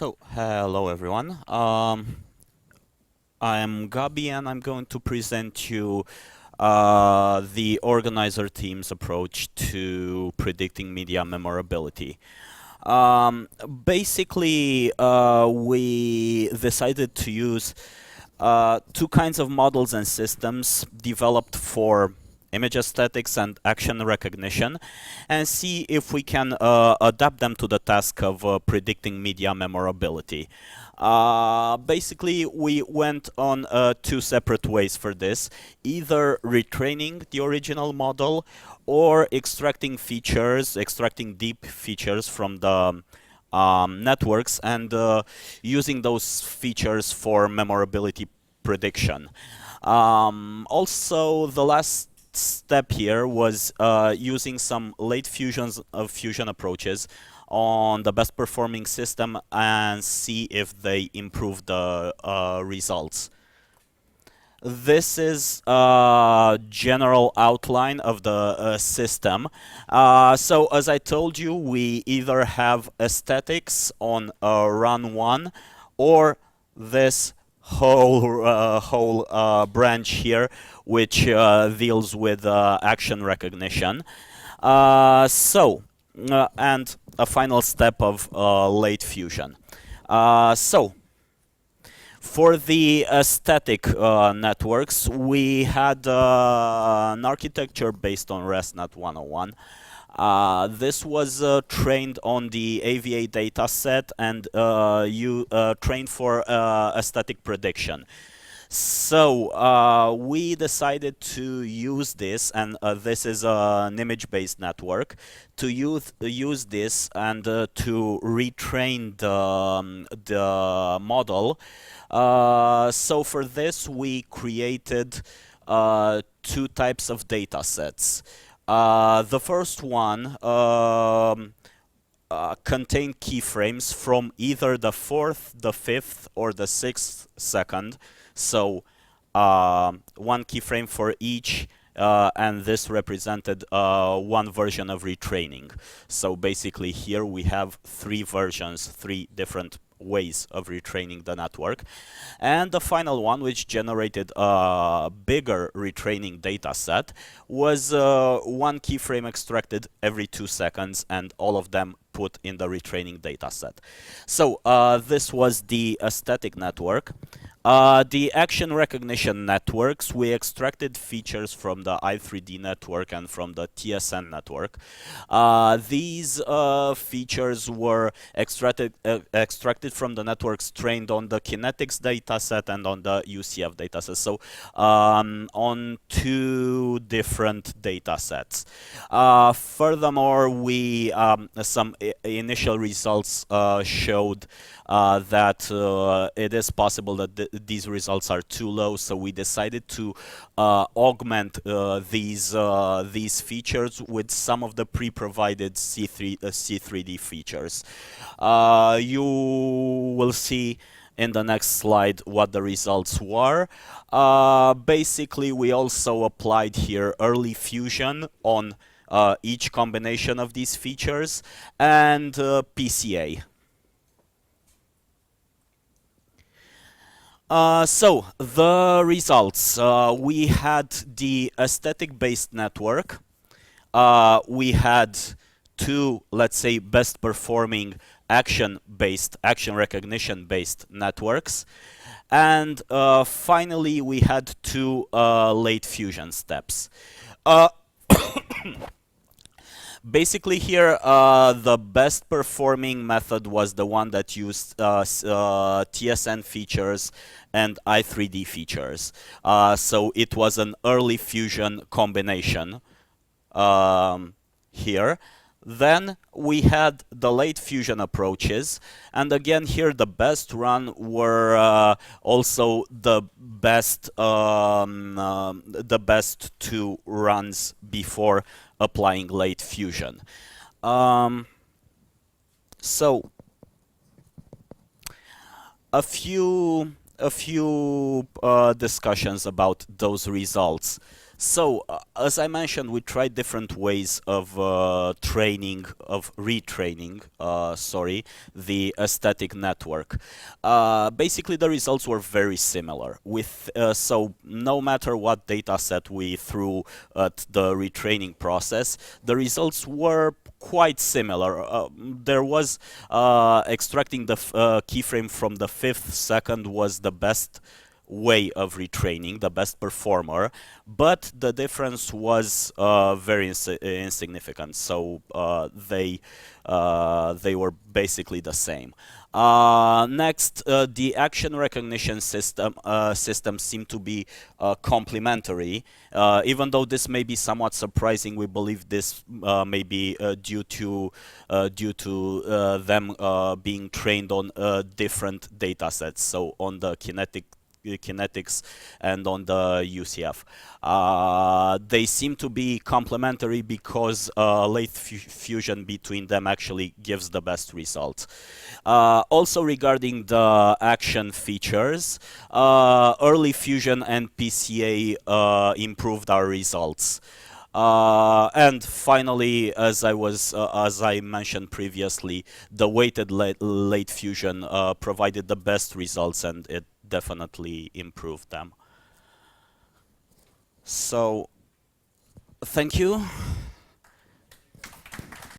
Hello everyone. I'm Gabi and I'm going to present you the organizer team's approach to predicting media memorability. Basically, we decided to use two kinds of models and systems developed for image aesthetics and action recognition, and see if we can adapt them to the task of predicting media memorability. Basically, we went on two separate ways for this, either retraining the original model or extracting deep features from the networks and using those features for memorability prediction. Also, the last step here was using some late fusion approaches on the best performing system and see if they improve the results. This is a general outline of the system. So as I told you, we either have aesthetics on run 1 or this whole branch here, which deals with action recognition. And a final step of late fusion. For the aesthetic networks, we had an architecture based on ResNet 101. This was trained on the AVA dataset and trained for aesthetic prediction. So we decided to use this, and this is an image-based network, to use this and to retrain the model. So for this, we created two types of data sets. The first one contained keyframes from either the 4th, the 5th, or the 6th second. So one keyframe for each, and this represented one version of retraining. So basically here we have three versions, three different ways of retraining the network. And the final one, which generated a bigger retraining data set, was one keyframe extracted every 2 seconds and all of them put in the retraining data set. So this was the aesthetic network. The action recognition networks, we extracted features from the i3D network and from the TSN network. These features were extracted from the networks trained on the kinetics dataset and on the UCF dataset. So on two different datasets. Furthermore, we some initial results showed that it is possible that these results are too low, so we decided to augment these features with some of the pre-provided C3D features. You will see in the next slide what the results were. Basically, we also applied here early fusion on each combination of these features and PCA. So the results, we had the aesthetic-based network. We had two, let's say, best performing action recognition-based networks. And finally, we had two late fusion steps. Basically here, the best performing method was the one that used TSN features and i3D features. So it was an early fusion combination here. Then we had the late fusion approaches, and again here the best run were also the best two runs before applying late fusion. So a few discussions about those results. So, as I mentioned, we tried different ways of retraining, the aesthetic network. Basically, the results were very similar. So, no matter what data set we threw at the retraining process, the results were quite similar. There was extracting the keyframe from the 5th second was the best way of retraining, the best performer, but the difference was very insignificant. So they were basically the same. Next, the action recognition systems seem to be complementary. Even though this may be somewhat surprising, we believe this may be due to them being trained on different data sets. So on the kinetics and on the UCF. They seem to be complementary because late fusion between them actually gives the best results. Also regarding the action features, early fusion and PCA improved our results. And finally, as I mentioned previously, the weighted late fusion provided the best results, and it definitely improved them. So, thank you.